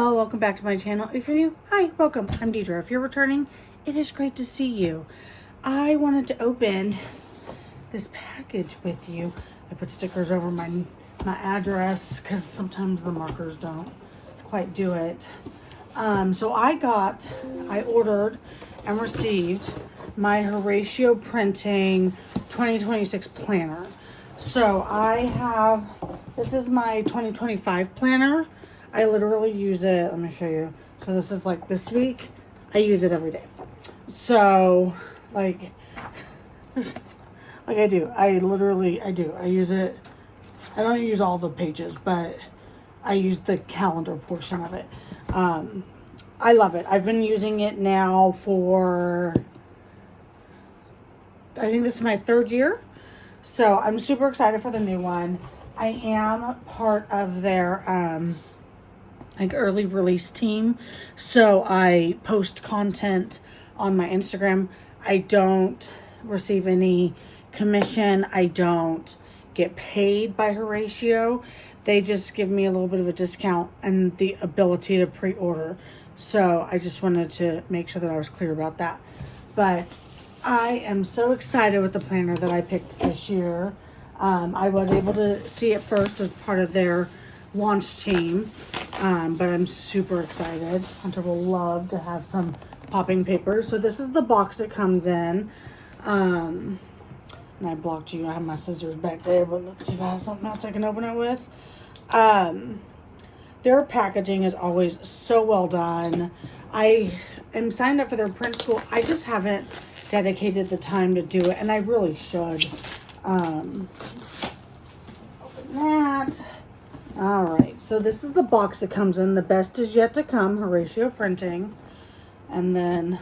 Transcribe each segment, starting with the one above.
y'all, welcome back to my channel. If you're new, hi, welcome. I'm Deidre. If you're returning, it is great to see you. I wanted to open this package with you. I put stickers over my address because sometimes the markers don't quite do it. So I ordered and received my Horacio Printing 2026 planner. So this is my 2025 planner. I literally use it. Let me show you. So this is like this week. I use it every day. So like I do. I do. I use it. I don't use all the pages, but I use the calendar portion of it. I love it. I've been using it now for, I think this is my third year. So I'm super excited for the new one. I am part of their like early release team. So I post content on my Instagram. I don't receive any commission. I don't get paid by Horacio. They just give me a little bit of a discount and the ability to pre-order. So I just wanted to make sure that I was clear about that. But I am so excited with the planner that I picked this year. I was able to see it first as part of their launch team, but I'm super excited. Hunter will love to have some popping paper. So this is the box it comes in. And I blocked you. I have my scissors back there, but let's see if I have something else I can open it with. Their packaging is always so well done. I am signed up for their print school. I just haven't dedicated the time to do it, and I really should. Open that. All right, so this is the box that comes in. The best is yet to come, Horacio Printing. And then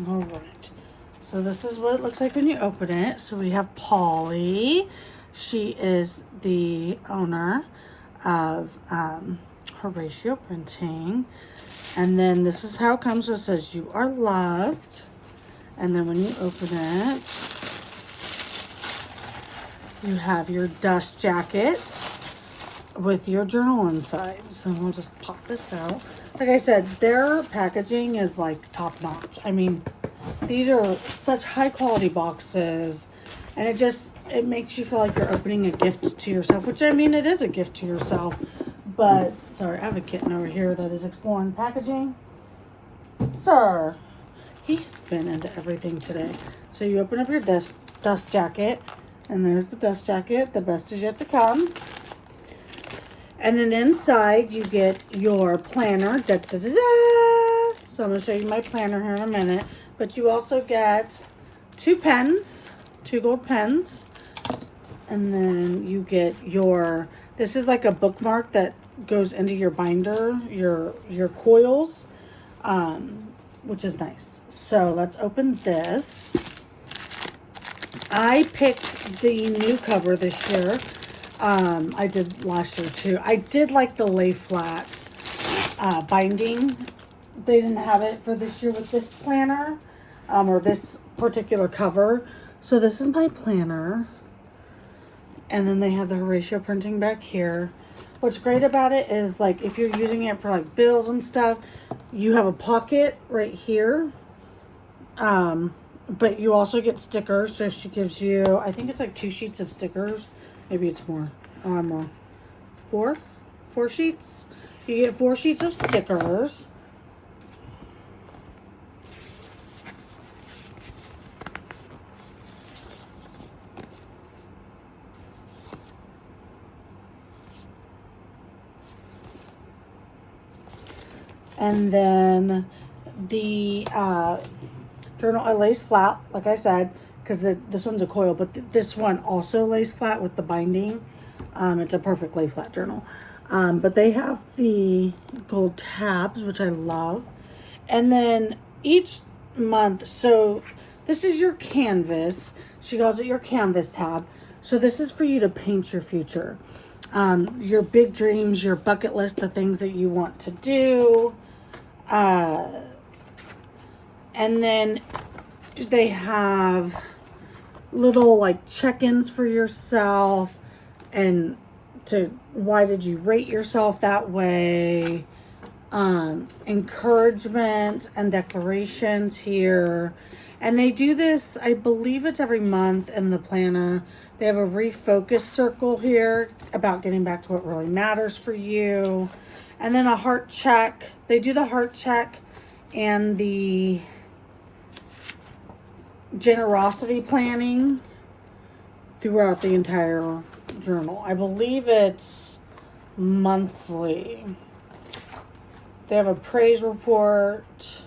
all right, so this is what it looks like when you open it. So we have Polly. She is the owner of Horacio Printing. And then this is how it comes. So it says, "You are loved." And then when you open it, you have your dust jacket with your journal inside. So we'll just pop this out. Like I said, their packaging is like top notch. I mean, these are such high quality boxes, and it makes you feel like you're opening a gift to yourself, which I mean, it is a gift to yourself. But, sorry, I have a kitten over here that is exploring packaging. Sir, he's been into everything today. So you open up your dust jacket, and there's the dust jacket. The best is yet to come. And then inside, you get your planner. Da, da, da, da. So I'm going to show you my planner here in a minute. But you also get 2 pens, 2 gold pens. And then you get this is like a bookmark that goes into your binder, your coils, which is nice. So let's open this. I picked the new cover this year. I did last year too. I did like the lay flat binding. They didn't have it for this year with this planner, or this particular cover. So this is my planner. And then they have the Horacio Printing back here. What's great about it is, like, if you're using it for like bills and stuff, you have a pocket right here. But you also get stickers. So she gives you, I think it's like 2 sheets of stickers. Maybe it's more. Oh, I'm wrong. 4 sheets. You get 4 sheets of stickers. And then the journal, it lays flat, like I said, because this one's a coil, but this one also lays flat with the binding. It's a perfect lay flat journal. But they have the gold tabs, which I love. And then each month, so this is your canvas. She calls it your canvas tab. So this is for you to paint your future. Your big dreams, your bucket list, the things that you want to do. And then they have little like check-ins for yourself, and to why did you rate yourself that way, encouragement and declarations here. And they do this, I believe it's every month in the planner. They have a refocus circle here about getting back to what really matters for you. And then a heart check. They do the heart check and the generosity planning throughout the entire journal. I believe it's monthly. They have a praise report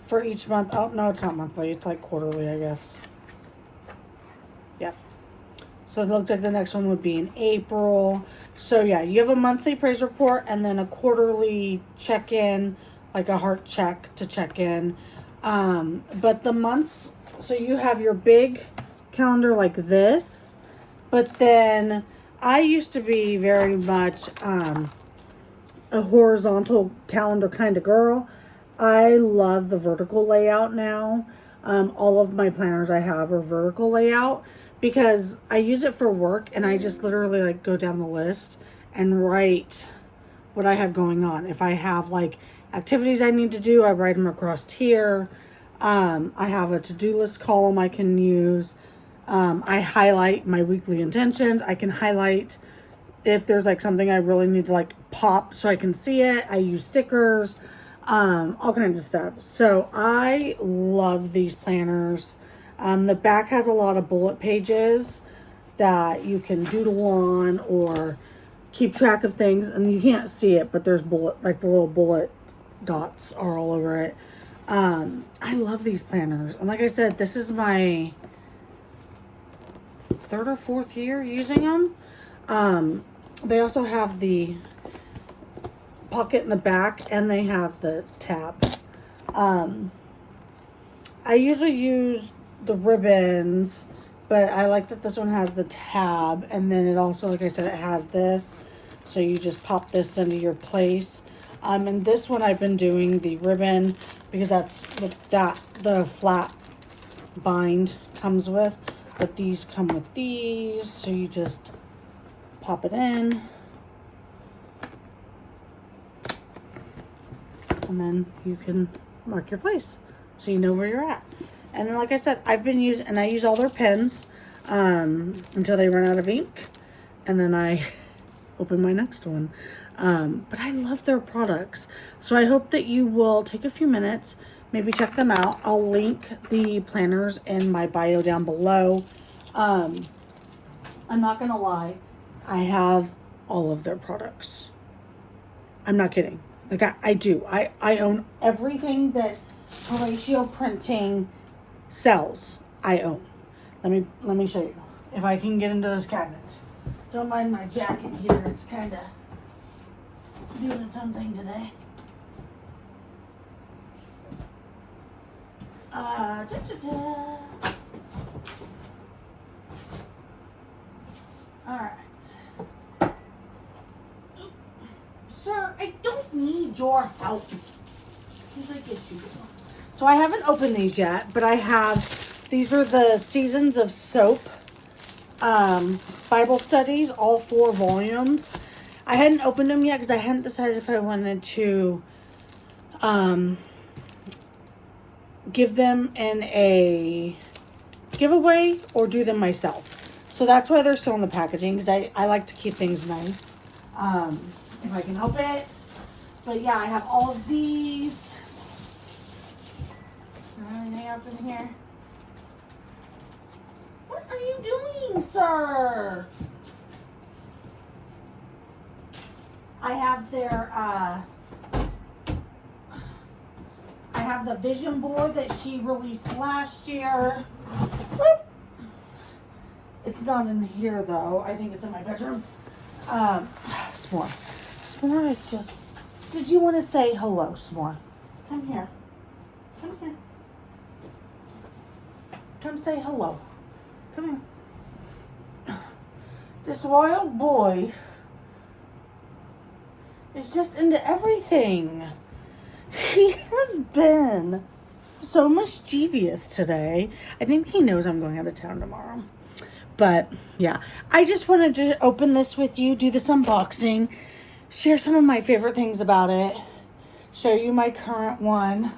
for each month. Oh, no, it's not monthly. It's like quarterly, I guess. Yep. So it looks like the next one would be in April. So yeah, you have a monthly praise report and then a quarterly check-in, like a heart check to check in. But the months, so you have your big calendar like this, but then I used to be very much a horizontal calendar kind of girl. I love the vertical layout now. All of my planners I have are vertical layout because I use it for work, and I just literally like go down the list and write what I have going on. If I have like activities I need to do, I write them across here. I have a to-do list column I can use. I highlight my weekly intentions. I can highlight if there's like something I really need to like pop so I can see it. I use stickers, all kinds of stuff. So I love these planners. The back has a lot of bullet pages that you can doodle on or keep track of things, and you can't see it, but there's bullet, like the little bullet dots are all over it. I love these planners. And like I said, this is my 3rd or 4th year using them. They also have the pocket in the back, and they have the tab. I usually use the ribbons, but I like that this one has the tab, and then it also, like I said, it has this, so you just pop this into your place. And this one I've been doing the ribbon because that's what the flat bind comes with, but these come with these, so you just pop it in, and then you can mark your place so you know where you're at. And then, like I said, I've been using, and I use all their pens until they run out of ink, and then I open my next one. But I love their products, so I hope that you will take a few minutes, maybe check them out. I'll link the planners in my bio down below. I'm not gonna lie, I have all of their products. I'm not kidding. Like I do. I own everything that Horacio Printing sells. I own. Let me show you if I can get into this cabinet. Don't mind my jacket here. It's kind of doing its own thing today. All right. Sir, I don't need your help. He's like, yes, you do. So I haven't opened these yet, but I have, these are the Seasons of Soap Bible studies, all 4 volumes. I hadn't opened them yet because I hadn't decided if I wanted to give them in a giveaway or do them myself. So that's why they're still in the packaging, because I like to keep things nice if I can help it. But yeah, I have all of these. Anything else in here? What are you doing, sir? I have their, I have the vision board that she released last year. Whoop. It's not in here though. I think it's in my bedroom. S'more. S'more is just, did you want to say hello, S'more? Come here. Come here. Come say hello. Come here. This royal boy is just into everything. He has been so mischievous today. I think he knows I'm going out of town tomorrow. But yeah, I just wanted to open this with you, do this unboxing, share some of my favorite things about it, show you my current one.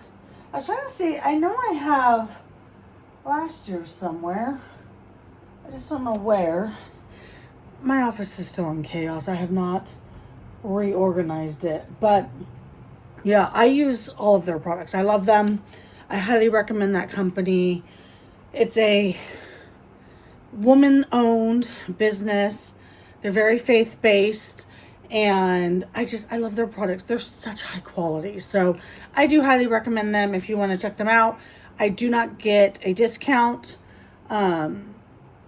I was trying to see, I know I have last year somewhere. I just don't know where. My office is still in chaos. I have not reorganized it. But yeah, I use all of their products. I love them. I highly recommend that company. It's a woman-owned business. They're very faith-based, and I love their products. They're such high quality. So I do highly recommend them if you want to check them out. I do not get a discount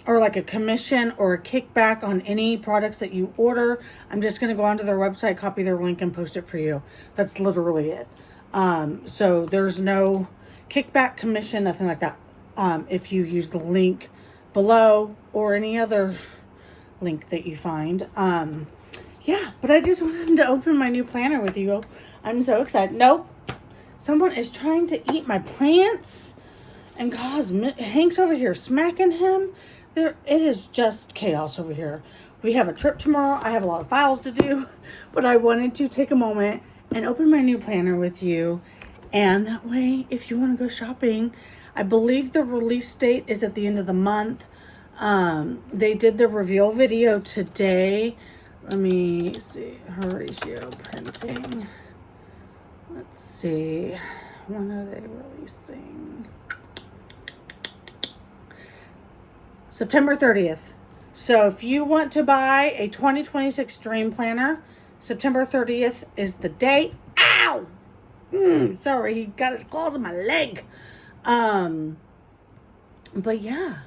or like a commission or a kickback on any products that you order. I'm just going to go onto their website, copy their link, and post it for you. That's literally it. So there's no kickback, commission, nothing like that. If you use the link below or any other link that you find. Yeah, but I just wanted to open my new planner with you. I'm so excited. Nope. Someone is trying to eat my plants and cause Hank's over here smacking him. It is just chaos over here. We have a trip tomorrow. I have a lot of files to do, but I wanted to take a moment and open my new planner with you. And that way, if you want to go shopping, I believe the release date is at the end of the month. They did the reveal video today. Let me see. Horacio printing. Let's see. When are they releasing? September 30th. So if you want to buy a 2026 Dream Planner, September 30th is the date. Ow! Sorry, he got his claws in my leg. But yeah,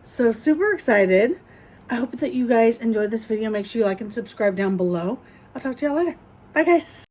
so super excited. I hope that you guys enjoyed this video. Make sure you like and subscribe down below. I'll talk to y'all later. Bye, guys.